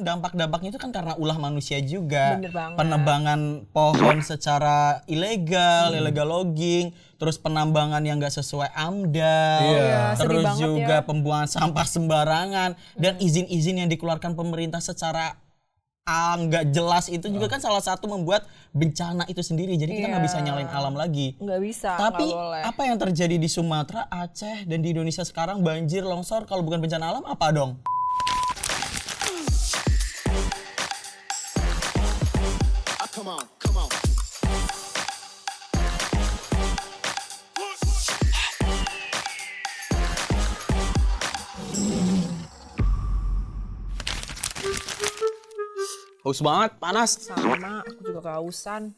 Dampak-dampaknya itu kan karena ulah manusia juga. Bener banget. Penebangan pohon secara ilegal, illegal logging, terus penambangan yang nggak sesuai AMDAL, Iya, sedih terus banget juga ya. pembuangan sampah sembarangan dan izin-izin yang dikeluarkan pemerintah secara nggak jelas itu juga kan salah satu membuat bencana itu sendiri. Jadi kita nggak bisa nyalain alam lagi. Nggak bisa, Tapi nggak boleh. apa yang terjadi di Sumatera, Aceh, dan di Indonesia sekarang banjir, longsor, kalau bukan bencana alam apa dong? Haus banget, panas. Sama, aku juga kehausan.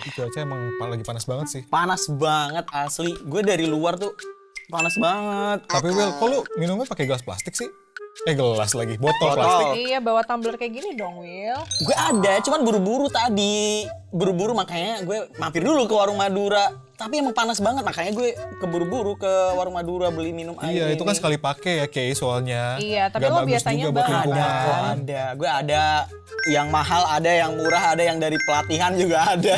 Cuaca emang lagi panas banget sih. Panas banget asli. Gue dari luar tuh panas banget. Tapi Will, kok lu minumnya pakai gelas plastik sih? Gelas lagi, botol Botol. plastik. Iya, bawa tumbler kayak gini dong, Will. Gue ada, cuman buru-buru tadi. Buru-buru makanya gue mampir dulu ke warung Madura. Tapi emang panas banget, makanya gue keburu-buru ke warung Madura beli minum air. Iya, itu kan ini. sekali pakai ya, Kay, soalnya. Iya, tapi Nggak lo bagus biasanya juga buat bawa. lingkungan. Ada. Gue ada yang mahal, ada yang murah, ada yang dari pelatihan juga ada.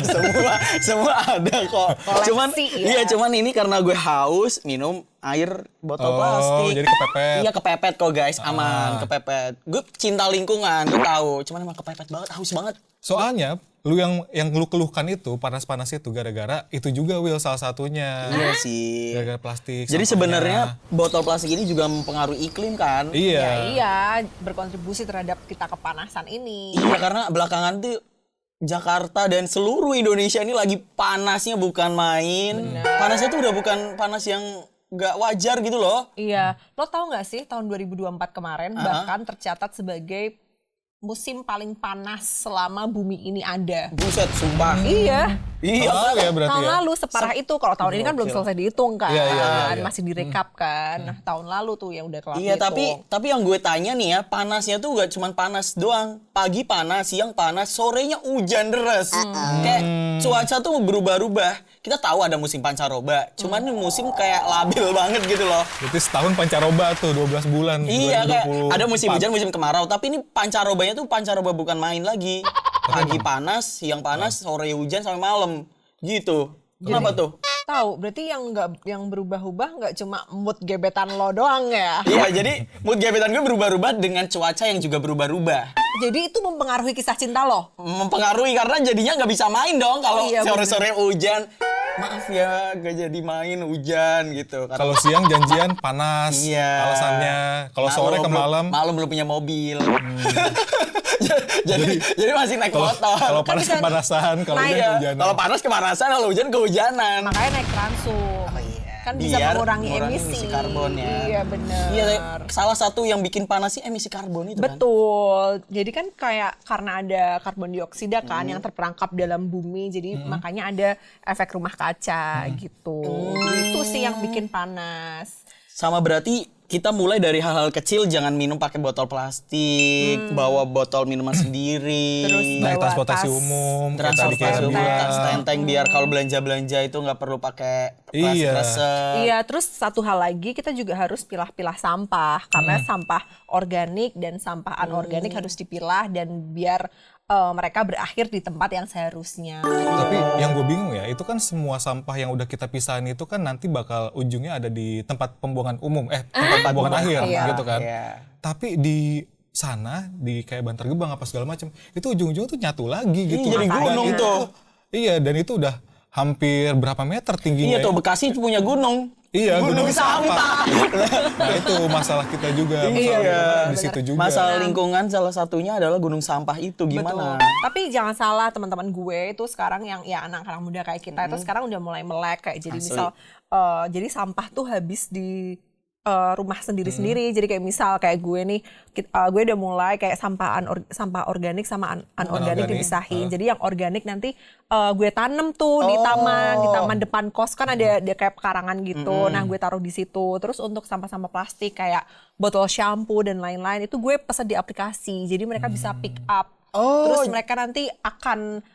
Semua ada kok. Koleksi Cuman ya. iya, cuman ini karena gue haus minum air botol plastik. jadi kepepet. Iya, kepepet kok guys, aman, kepepet. Gue cinta lingkungan, gue tahu. Cuman emang kepepet banget, haus banget. Soalnya, lu yang lu keluhkan itu, panas-panas itu gara-gara itu juga Will salah satunya. Iya sih. Gara-gara plastik. Jadi sampahnya. sebenarnya botol plastik ini juga mempengaruhi iklim kan? Iya. Ya, iya, berkontribusi terhadap kita kepanasan ini. Iya, karena belakangan tuh Jakarta dan seluruh Indonesia ini lagi panasnya bukan main. Panasnya tuh udah bukan panas yang nggak wajar gitu loh. Iya, lo tau nggak sih tahun 2024 kemarin bahkan tercatat sebagai musim paling panas selama bumi ini ada. Buset, sumpah. Iya. Iya. Tahun lalu ya berarti Tahun ya? lalu separah itu. Kalau tahun ini kan belum selesai dihitung kan. Iya, iya, iya. Masih direkap kan. Nah, tahun lalu tuh yang udah kelar Iya, dihitung. tapi yang gue tanya nih ya, panasnya tuh gak cuma panas doang. Pagi panas, siang panas, sorenya hujan deras. Kayak cuaca tuh berubah-ubah. Kita tahu ada musim pancaroba, cuman ini musim kayak labil banget gitu loh. Berarti setahun pancaroba tuh 12 bulan. Iya, kayak 2024. ada musim hujan, musim kemarau, tapi ini pancarobanya tuh pancaroba bukan main lagi. Pagi panas, siang panas, sore hujan sampai malam. Gitu. Kenapa tuh? Tahu, berarti yang berubah-ubah nggak cuma mood gebetan lo doang ya. Iya, jadi mood gebetan gue berubah-ubah dengan cuaca yang juga berubah-ubah. Jadi itu mempengaruhi kisah cinta lo. Mempengaruhi karena jadinya nggak bisa main dong kalau Iya, sore-sore hujan. Maaf ya, gak jadi main hujan gitu. Karena Kalau siang janjian panas. Iya. Alasannya. Kalau sore ke malam. Malam belum punya mobil. jadi masih naik motor. Kalau panas bisa kepanasan, kalau naik. hujan Iya, kehujanan. kalau panas kepanasan, kalau hujan kehujanan. Makanya naik Transum. Kan bisa Biar mengurangi emisi. emisi karbon ya. Iya benar. Iya, salah satu yang bikin panas sih emisi karbon itu kan. Betul. Jadi kan kayak karena ada karbon dioksida kan yang terperangkap dalam bumi, jadi makanya ada efek rumah kaca gitu. Jadi itu sih yang bikin panas. Sama berarti kita mulai dari hal-hal kecil, jangan minum pakai botol plastik, bawa botol minuman sendiri. Terus Naik bawa transportasi tas. umum. Kayak tadi Transportasi kayak umum, bilang. tas tenteng biar kalau belanja-belanja itu nggak perlu pakai plastik Iya. resep. Iya, terus satu hal lagi kita juga harus pilah-pilah sampah karena sampah organik dan sampah anorganik harus dipilah dan biar mereka berakhir di tempat yang seharusnya. Tapi yang gue bingung ya, itu kan semua sampah yang udah kita pisahin itu kan nanti bakal ujungnya ada di tempat pembuangan umum, tempat pembuangan akhir Iya. gitu kan. Iya. Tapi di sana, di kayak Bantar Gebang apa segala macam, itu ujung-ujungnya tuh nyatu lagi gitu. jadi gunung Itu- tuh. Iya, dan itu udah hampir berapa meter tingginya. Iya tuh, Bekasi punya gunung. Iya, gunung sampah. Nah itu masalah kita juga, masalah Iya, lingkungan di situ juga. Masalah lingkungan salah satunya adalah gunung sampah itu gimana? Tapi jangan salah teman-teman gue itu sekarang yang ya anak-anak muda kayak kita itu sekarang udah mulai melek kayak jadi Asli. misal jadi sampah tuh habis di rumah sendiri-sendiri. Jadi kayak misal kayak gue nih gue udah mulai kayak sampah organik sama anorganik Anorganik. dipisahin. Jadi yang organik nanti gue tanem tuh di taman depan kos kan ada kayak pekarangan gitu. Nah, gue taruh di situ. Terus untuk sampah-sampah plastik kayak botol shampoo dan lain-lain itu gue pesan di aplikasi. Jadi mereka bisa pick up. Terus mereka nanti akan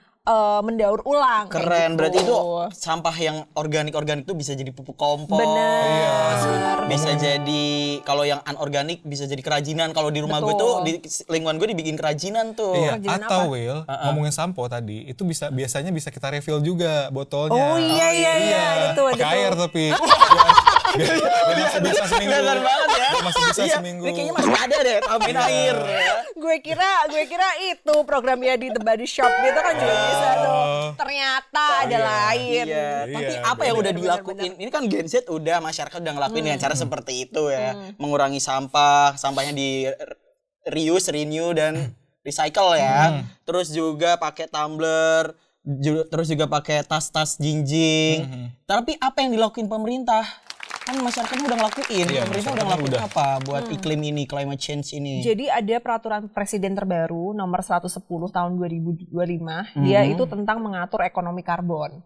mendaur ulang. kayak Keren, gitu. berarti itu sampah yang organik itu bisa jadi pupuk kompos. Bener. Bisa jadi, kalau yang anorganik bisa jadi kerajinan. Kalau di rumah gue tuh, di lingkungan gue dibikin kerajinan tuh. Iya, Kerajinan atau apa? Will, ngomongin sampo tadi, itu biasanya bisa kita refill juga botolnya. Oh iya itu Pakai air tapi. Biar masih bisa seminggu. Dasar banget ya. Biar masih bisa Iya, seminggu. ini kayaknya masih ada deh, tambahin air. Ya. gue kira itu programnya di The Body Shop gitu kan juga bisa tuh. Ternyata ada lain. Iya, tapi Iya, apa yang udah bener, dilakuin? Ini kan Gen Z udah, masyarakat udah ngelakuin dengan cara seperti itu ya. Mengurangi sampahnya di reuse, renew, dan recycle ya. Terus juga pakai tumbler, terus juga pakai tas-tas jinjing. Tapi apa yang dilakuin pemerintah? Kan masyarakatnya udah ngelakuin. Iya, Pemerintah udah masyarakatnya ngelakuin apa buat iklim ini, climate change ini? Jadi ada peraturan presiden terbaru nomor 110 tahun 2025. Dia itu tentang mengatur ekonomi karbon.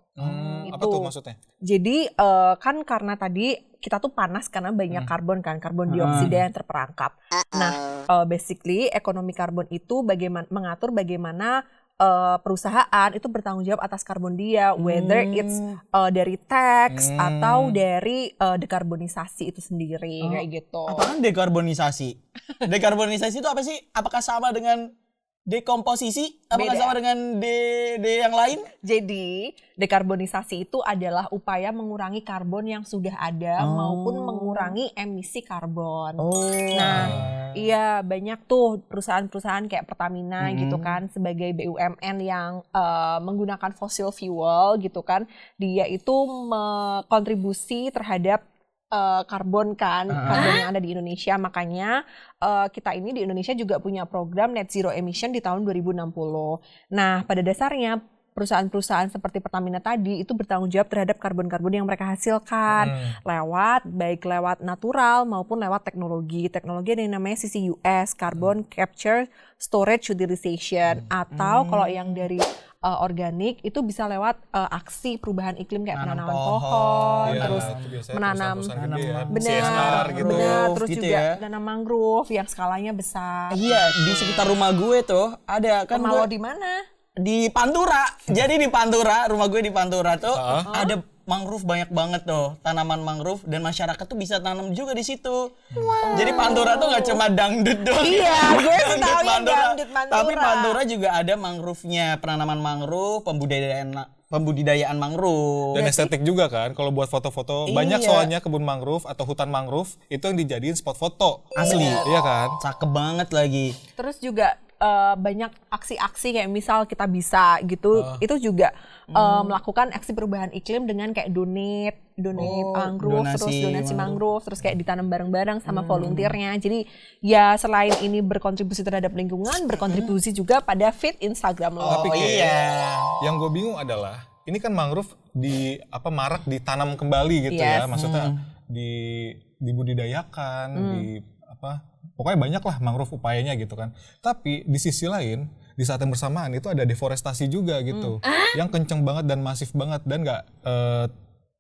Apa tuh maksudnya? Jadi kan karena tadi kita tuh panas karena banyak karbon dioksida yang terperangkap. Nah, basically ekonomi karbon itu mengatur bagaimana perusahaan itu bertanggung jawab atas karbon dia, whether it's dari tax atau dari dekarbonisasi itu sendiri kayak gitu. Apaan dekarbonisasi? Dekarbonisasi itu apa sih? Apakah sama dengan dekomposisi? Apakah Beda. sama dengan D yang lain? Jadi, dekarbonisasi itu adalah upaya mengurangi karbon yang sudah ada maupun mengurangi emisi karbon. Nah, iya banyak tuh perusahaan-perusahaan kayak Pertamina gitu kan sebagai BUMN yang menggunakan fossil fuel gitu kan. Dia itu kontribusi terhadap karbon karbon yang ada di Indonesia. Makanya kita ini di Indonesia juga punya program net zero emission di tahun 2060. Nah, pada dasarnya perusahaan-perusahaan seperti Pertamina tadi itu bertanggung jawab terhadap karbon-karbon yang mereka hasilkan baik lewat natural maupun lewat teknologi. Teknologi yang namanya CCUS, Carbon Capture Storage Utilization, atau kalau yang dari organik itu bisa lewat aksi perubahan iklim kayak penanaman pohon, Iya, terus itu biasanya menanam perusahaan-perusahaan gede ya, benar, CSR gitu. terus gitu juga ya. nanam mangrove yang skalanya besar. Iya, di sekitar rumah gue tuh ada kan Rumah lo gue di mana? di Pantura. Jadi di Pantura, rumah gue di Pantura tuh ada mangrove banyak banget tuh, tanaman mangrove, dan masyarakat tuh bisa tanam juga di situ. Jadi Pantura tuh nggak cuma dangdut doang. Iya, gue sih Dangdut tahu yang dangdut Pantura. Tapi Pantura juga ada mangrove-nya, penanaman mangrove, pembudidayaan mangrove. Dan estetik juga kan, kalau buat foto-foto banyak soalnya kebun mangrove atau hutan mangrove itu yang dijadiin spot foto. Asli. Iya kan? Cakep banget lagi. Terus juga banyak aksi-aksi kayak misal kita bisa gitu, itu juga melakukan aksi perubahan iklim dengan kayak donate mangrove, terus donasi mangrove, terus kayak ditanam bareng-bareng sama volunteernya. Jadi ya selain ini berkontribusi terhadap lingkungan, berkontribusi juga pada feed Instagram lo. Tapi kayak iya. yang gue bingung adalah ini kan mangrove marak ditanam kembali gitu ya, Yes. maksudnya dibudidayakan, pokoknya banyak lah mangrove upayanya gitu kan. Tapi di sisi lain, di saat yang bersamaan itu ada deforestasi juga gitu, yang kenceng banget dan masif banget dan nggak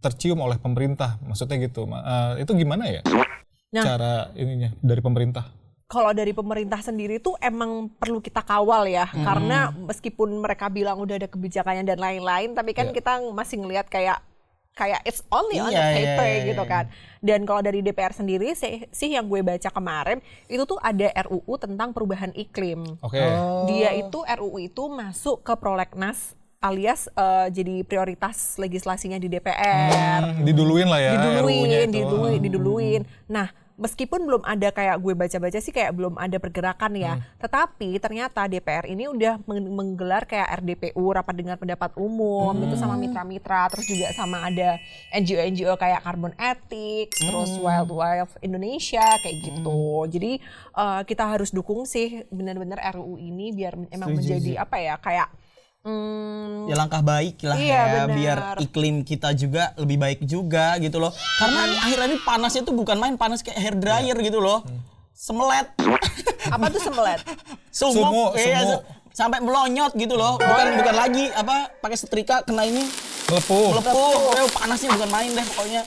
tercium oleh pemerintah, maksudnya gitu. Itu gimana ya cara ininya dari pemerintah? Kalau dari pemerintah sendiri tuh emang perlu kita kawal ya, karena meskipun mereka bilang udah ada kebijakannya dan lain-lain, tapi kan kita masih ngelihat kayak it's only on the paper gitu kan. Dan kalau dari DPR sendiri sih yang gue baca kemarin itu tuh ada RUU tentang perubahan iklim. Oke. Dia itu RUU itu masuk ke prolegnas alias jadi prioritas legislasinya di DPR. Diduluin lah ya RUU-nya itu. Diduluin. Nah, meskipun belum ada kayak gue baca-baca sih kayak belum ada pergerakan ya. Tetapi ternyata DPR ini udah menggelar kayak RDPU, rapat dengar pendapat umum, itu sama mitra-mitra, terus juga sama ada NGO-NGO kayak Carbon Ethics, terus Wildlife Indonesia kayak gitu. Jadi kita harus dukung sih benar-benar RUU ini biar emang menjadi apa ya kayak ya langkah baik lah iya, ya bener. biar iklim kita juga lebih baik juga gitu loh. Karena akhirnya ini panasnya tuh bukan main, panas kayak hair dryer gitu loh. Semelet. apa tuh semelet? Sumuk. Iya, sumuk. sampai melonyot gitu loh. Bukan lagi pakai setrika kena ini Melepuh. panasnya bukan main deh pokoknya.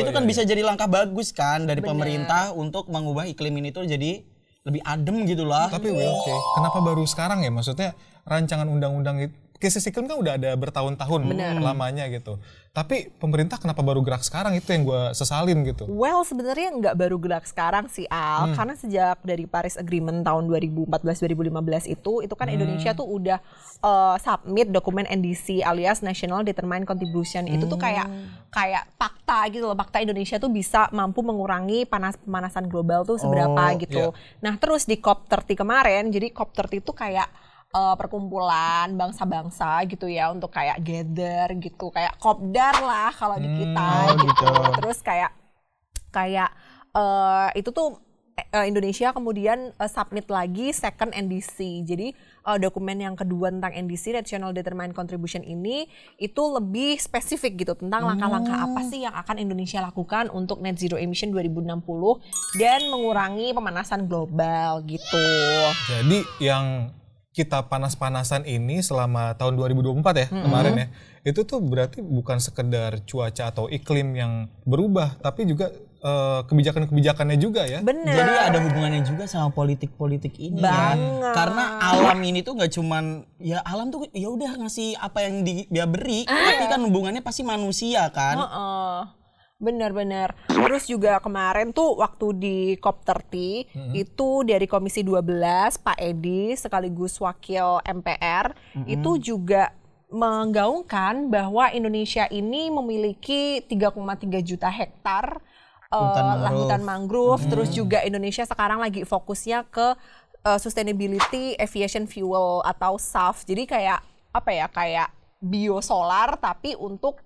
Itu kan bisa jadi langkah bagus kan dari pemerintah untuk mengubah iklim ini tuh jadi lebih adem gitu lah. Tapi kenapa baru sekarang ya? Maksudnya rancangan undang-undang krisis iklim kan udah ada bertahun-tahun lamanya gitu. Tapi pemerintah kenapa baru gerak sekarang, itu yang gue sesalin gitu. Well, sebenarnya nggak baru gerak sekarang sih Al, karena sejak dari Paris Agreement tahun 2014-2015 itu kan Indonesia tuh udah submit dokumen NDC alias National Determined Contribution. Itu tuh kayak fakta gitu loh, fakta Indonesia tuh bisa mampu mengurangi pemanasan global tuh seberapa gitu. Nah terus di COP30 kemarin, jadi COP30 itu kayak perkumpulan bangsa-bangsa gitu ya untuk kayak gather gitu, kayak kopdar lah kalau di kita gitu. Terus kayak itu tuh Indonesia kemudian submit lagi second NDC. Jadi dokumen yang kedua tentang NDC National Determined Contribution ini itu lebih spesifik gitu tentang langkah-langkah apa sih yang akan Indonesia lakukan untuk net zero emission 2060 dan mengurangi pemanasan global gitu. Jadi yang kita panas-panasan ini selama tahun 2024 ya kemarin ya, itu tuh berarti bukan sekedar cuaca atau iklim yang berubah, tapi juga kebijakan-kebijakannya juga ya. Bener. Jadi ada hubungannya juga sama politik-politik ini ya. Karena alam ini tuh nggak cuman ya alam tuh ya udah ngasih apa yang dia beri, tapi kan hubungannya pasti manusia kan. Benar-benar. Terus juga kemarin tuh waktu di COP30 itu dari Komisi 12 Pak Edi sekaligus wakil MPR itu juga menggaungkan bahwa Indonesia ini memiliki 3,3 juta hektar hutan mangrove. Terus juga Indonesia sekarang lagi fokusnya ke sustainability aviation fuel atau SAF. Jadi kayak apa ya, kayak biosolar tapi untuk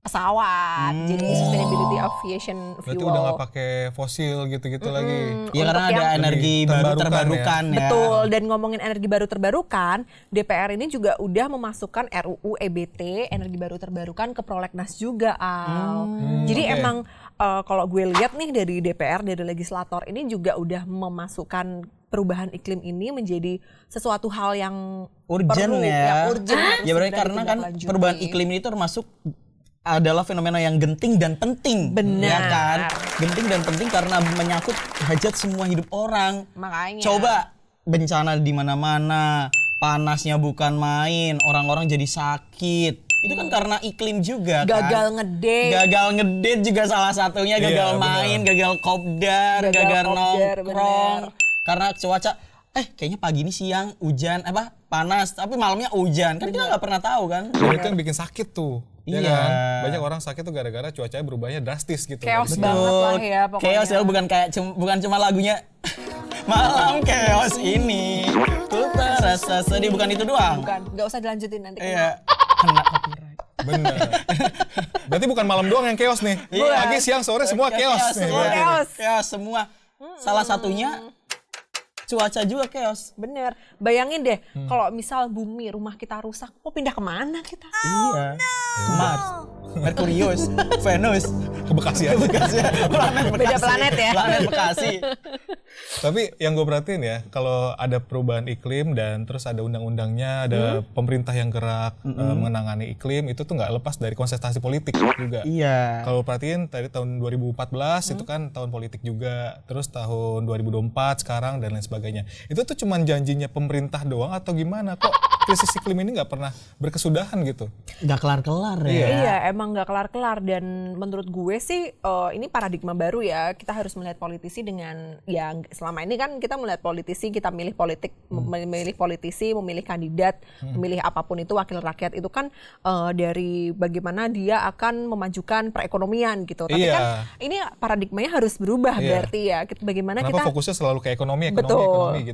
pesawat. Jadi sustainability aviation fuel. Berarti udah nggak pakai fosil gitu-gitu lagi. Ya karena ada energi baru terbarukan ya. Betul, dan ngomongin energi baru terbarukan, DPR ini juga udah memasukkan RUU EBT, energi baru terbarukan ke prolegnas juga, Al. Jadi emang kalau gue lihat nih dari DPR, dari legislator ini juga udah memasukkan perubahan iklim ini menjadi sesuatu hal yang urgent perlu, ya. Urgent Ya berarti karena kan perubahan iklim ini termasuk adalah fenomena yang genting dan penting. Benar. Ya kan? Genting dan penting karena menyangkut hajat semua hidup orang. Makanya. Coba bencana di mana-mana, panasnya bukan main, orang-orang jadi sakit. Itu kan karena iklim juga kan. Gagal ngedate. Gagal ngedate juga salah satunya, gagal main, gagal kopdar, gagal nongkrong. Karena cuaca kayaknya pagi ini siang hujan panas, tapi malamnya hujan. Kan kita nggak pernah tahu kan. Dan itu yang bikin sakit tuh. Iya. Ya kan? Banyak orang sakit tuh gara-gara cuacanya berubahnya drastis gitu. Chaos banget lah ya pokoknya. Chaos ya, bukan cuma lagunya Malam Chaos ini. Ku terasa sedih, bukan itu doang. Bukan, nggak usah dilanjutin nanti. Iya. Kena copyright. Bener. Berarti bukan malam doang yang chaos nih. Pagi, siang, sore semua chaos. Semua chaos. Chaos semua. Salah satunya cuaca juga chaos. Bener. Bayangin deh, kalau misal bumi rumah kita rusak, mau pindah kemana kita? Iya. Ke Mars, Merkurius, Venus, Ke Bekasi aja. planet Bekasi. Beda planet ya. Planet Bekasi. Tapi yang gue perhatiin ya, kalau ada perubahan iklim dan terus ada undang-undangnya, ada pemerintah yang gerak menangani iklim, itu tuh nggak lepas dari konsentrasi politik juga. Iya. Kalau perhatiin tadi tahun 2014 itu kan tahun politik juga, terus tahun 2024 sekarang dan lain sebagainya. Itu tuh cuman janjinya pemerintah doang atau gimana? Kok krisis iklim ini nggak pernah berkesudahan gitu? Nggak kelar-kelar ya. Iya, emang nggak kelar-kelar, dan menurut gue sih ini paradigma baru ya. Kita harus melihat politisi dengan ya selama ini kan kita melihat politisi, kita milih politik, memilih politisi, memilih kandidat, memilih apapun itu wakil rakyat itu kan dari bagaimana dia akan memajukan perekonomian gitu. Tapi kan ini paradigmanya harus berubah berarti ya. Bagaimana Kenapa kita fokusnya selalu ke ekonomi gitu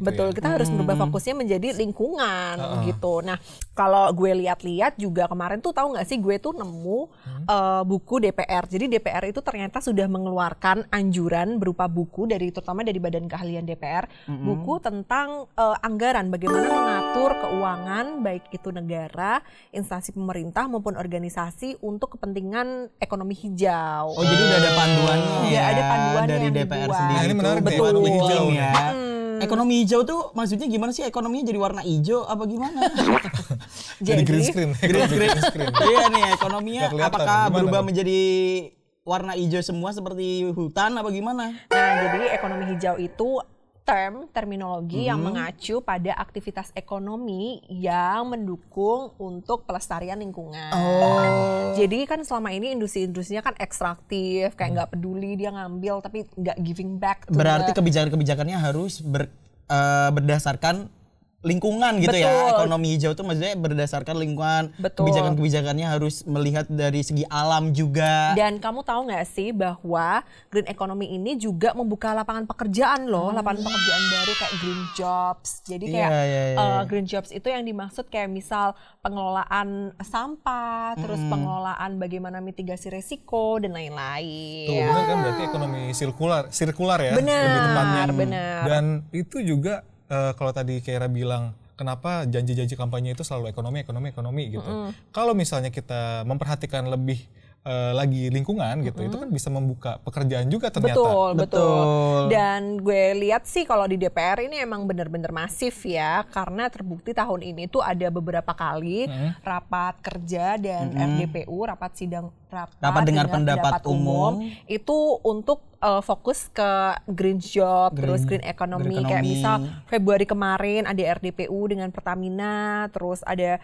betul, ya? kita harus merubah fokusnya menjadi lingkungan gitu. Nah, kalau gue lihat-lihat juga kemarin tuh tahu nggak sih, gue tuh nemu buku DPR. Jadi DPR itu ternyata sudah mengeluarkan anjuran berupa buku terutama dari Badan Keahlian DPR, buku tentang anggaran, bagaimana mengatur keuangan baik itu negara, instansi pemerintah maupun organisasi untuk kepentingan ekonomi hijau. Oh, jadi udah ada panduannya ya. Ada panduan dari yang DPR dibuat. sendiri. Nah, ini menarik nih, Betul ekonomi hijau ya. Ekonomi hijau tuh maksudnya gimana sih? Ekonominya jadi warna hijau apa gimana? Jadi green screen. Green screen. Iya nih, ekonominya Nggak kelihatan. apakah Gimana, berubah Bang? menjadi warna hijau semua seperti hutan apa gimana? Nah, jadi ekonomi hijau itu terminologi yang mengacu pada aktivitas ekonomi yang mendukung untuk pelestarian lingkungan. Jadi kan selama ini industri-industrinya kan ekstraktif, kayak nggak peduli dia ngambil tapi nggak giving back. Berarti kebijakan-kebijakannya harus berdasarkan lingkungan gitu ya. Ekonomi hijau itu maksudnya berdasarkan lingkungan. Kebijakan-kebijakannya harus melihat dari segi alam juga. Dan kamu tahu nggak sih bahwa green economy ini juga membuka lapangan pekerjaan loh, lapangan pekerjaan baru kayak green jobs. Jadi kayak green jobs itu yang dimaksud kayak misal pengelolaan sampah, terus pengelolaan bagaimana mitigasi resiko dan lain-lain. Tuh, benar kan berarti ekonomi sirkular ya. Benar, lebih tepatnya. benar. Dan itu juga kalau tadi Keira bilang kenapa janji-janji kampanye itu selalu ekonomi gitu. Kalau misalnya kita memperhatikan lebih lagi lingkungan gitu, itu kan bisa membuka pekerjaan juga ternyata. Betul. Dan gue lihat sih kalau di DPR ini emang benar-benar masif ya, karena terbukti tahun ini tuh ada beberapa kali rapat kerja dan RDPU, rapat dengar pendapat umum itu untuk fokus ke green job, terus green economy. Kayak misal Februari kemarin ada RDPU dengan Pertamina, terus ada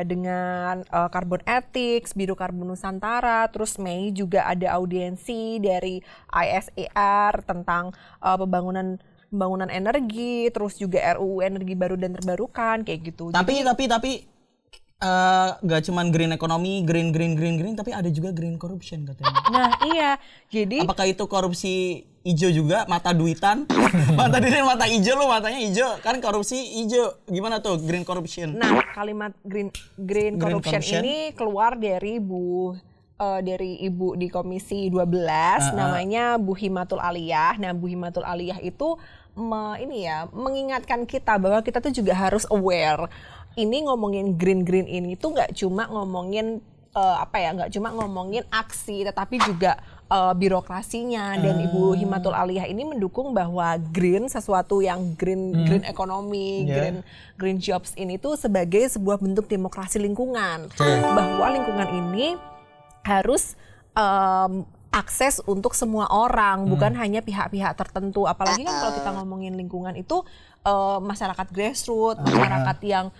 dengan Carbon Ethics, Biro Karbon Nusantara, terus Mei juga ada audiensi dari ISER tentang pembangunan energi, terus juga RUU energi baru dan terbarukan kayak gitu. Tapi gak cuman green economy, green, tapi ada juga green corruption katanya. Nah iya, jadi apakah itu korupsi hijau juga, mata duitan? Mata hijau, lo matanya hijau, kan korupsi hijau. Gimana tuh green corruption? Nah kalimat green corruption ini keluar dari Ibu di Komisi 12, namanya Bu Himatul Aliyah. Nah Bu Himatul Aliyah itu mengingatkan kita bahwa kita tuh juga harus aware. Ini ngomongin green ini tuh nggak cuma ngomongin nggak cuma ngomongin aksi, tetapi juga birokrasinya. Dan Ibu Himatul Aliyah ini mendukung bahwa green, sesuatu yang green economy, green jobs ini tuh sebagai sebuah bentuk demokrasi lingkungan. Bahwa lingkungan ini harus akses untuk semua orang, bukan hanya pihak-pihak tertentu. Apalagi kan kalau kita ngomongin lingkungan itu masyarakat grassroots, masyarakat yang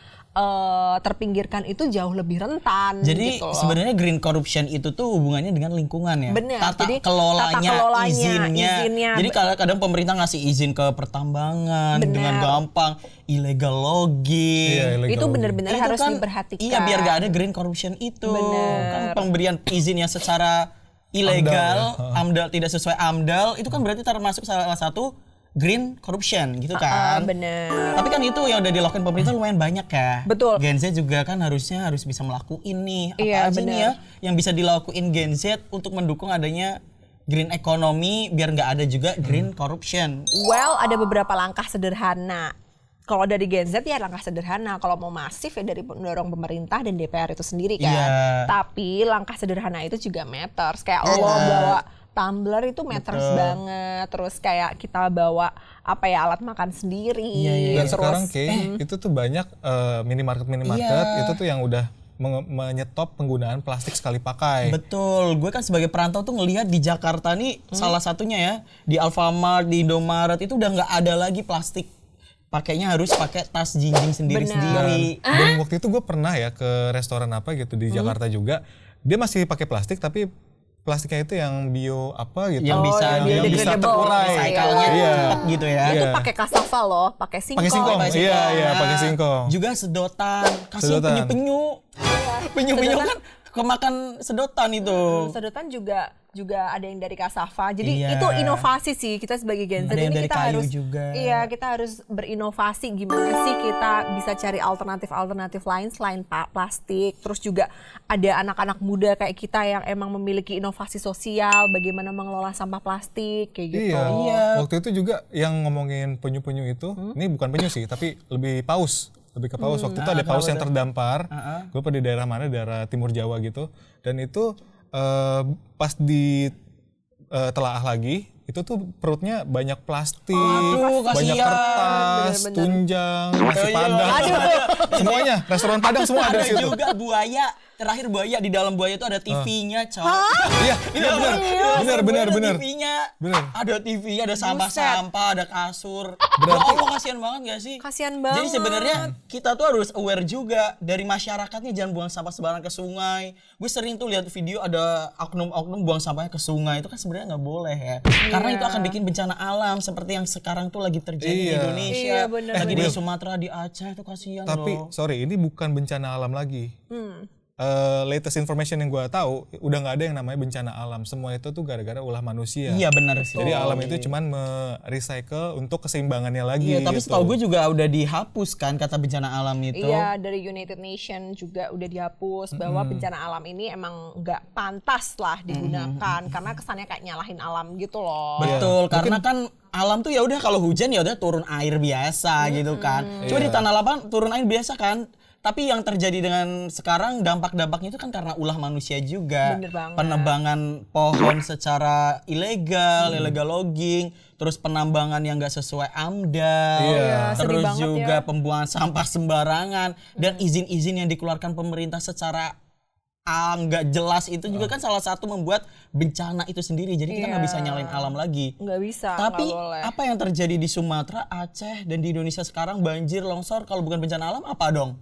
terpinggirkan itu jauh lebih rentan. Jadi gitu sebenarnya green corruption itu tuh hubungannya dengan lingkungan ya. Benar. Tata Jadi kelolanya, izinnya. Jadi kadang pemerintah ngasih izin ke pertambangan dengan gampang, illegal logging. Itu benar-benar harus kan, diperhatikan. Iya, biar gak ada green corruption itu. Benar. Kan pemberian izinnya secara ilegal, AMDAL tidak sesuai AMDAL, itu kan berarti termasuk salah satu green corruption gitu kan. Bener. Tapi kan itu yang udah dilakukan pemerintah lumayan banyak ya. Betul. Gen Z juga kan harus bisa melakukan nih. Apa aja nih ya yang bisa dilakuin Gen Z untuk mendukung adanya green economy biar nggak ada juga green corruption. Well, ada beberapa langkah sederhana. Kalau dari Gen Z ya langkah sederhana. Kalau mau masif ya dari mendorong pemerintah dan DPR itu sendiri kan. Tapi langkah sederhana itu juga matters. Kayak lo bawa tumbler itu matters banget. Terus kayak kita bawa alat makan sendiri. Dan terus sekarang itu tuh banyak minimarket itu tuh yang udah menyetop penggunaan plastik sekali pakai. Betul, gue kan sebagai perantau tuh ngelihat di Jakarta nih salah satunya ya di Alfamart, di Indomaret itu udah nggak ada lagi plastik. Pakainya harus pakai tas jinjing sendiri-sendiri. Dan waktu itu gue pernah ya ke restoran apa gitu di Jakarta juga, dia masih pakai plastik tapi plastiknya itu yang bio apa gitu. Yang bisa terurai. Recycle-nya cepat gitu ya. Itu pakai kasava loh, pakai singkong. Pakai singkong. Iya, pakai singkong. Juga sedotan. Kasih penyu-penyu. Penyu-penyu kan kemakan sedotan itu. Sedotan juga ada yang dari kasava. Jadi itu inovasi sih kita sebagai Gen Z ini kita harus juga. Iya, kita harus berinovasi gimana sih kita bisa cari alternatif lain selain plastik. Terus juga ada anak-anak muda kayak kita yang emang memiliki inovasi sosial bagaimana mengelola sampah plastik kayak gitu. Iya. Waktu itu juga yang ngomongin penyu-penyu itu, ini bukan penyu sih, tapi lebih ke paus. Waktu itu ada paus yang terdampar. Gue pada daerah mana, daerah Timur Jawa gitu. Dan itu pas di telaah lagi, itu tuh perutnya banyak plastik, banyak kertas, tunjang, nasi padang. Semuanya, restoran Padang semua ada di situ. Ada juga buaya terakhir buaya, di dalam buaya itu ada TV-nya, coy. Iya, benar. Ada TV-nya. Benar. Ada TV-nya, ada sampah-sampah, ada kasur. Berarti- Ya Allah, kasihan banget gak sih? Kasihan Jadi banget. sebenarnya kita tuh harus aware juga dari masyarakatnya, jangan buang sampah sembarangan ke sungai. Gue sering tuh lihat video ada oknum-oknum buang sampahnya ke sungai, itu kan sebenarnya nggak boleh ya. Karena itu akan bikin bencana alam seperti yang sekarang tuh lagi terjadi di Iya. Indonesia, Iya, bener, lagi di bener. Sumatera, di Aceh, itu kasihan Tapi loh. sorry, ini bukan bencana alam lagi. Latest information yang gue tahu, udah nggak ada yang namanya bencana alam. Semua itu tuh gara-gara ulah manusia. Iya benar sih. Jadi alam itu cuman merecycle untuk keseimbangannya lagi. Iya, tapi gitu. setahu gue juga udah dihapus kan kata bencana alam itu. Iya, dari United Nation juga udah dihapus bahwa bencana alam ini emang nggak pantas lah digunakan karena kesannya kayak nyalahin alam gitu loh. Betul, karena kan alam tuh ya udah kalau hujan ya udah turun air biasa gitu kan. Cuma di tanah lapang turun air biasa kan. Tapi yang terjadi dengan sekarang dampak-dampaknya itu kan karena ulah manusia juga. Bener banget. Penebangan pohon secara ilegal, illegal logging, terus penambangan yang nggak sesuai AMDAL, Iya, sedih terus banget juga ya. pembuangan sampah sembarangan dan izin-izin yang dikeluarkan pemerintah secara nggak jelas itu juga kan salah satu membuat bencana itu sendiri. Jadi kita nggak Iya. bisa nyalain alam lagi. Nggak bisa, Tapi nggak boleh. apa yang terjadi di Sumatera, Aceh, dan di Indonesia sekarang banjir, longsor, kalau bukan bencana alam apa dong?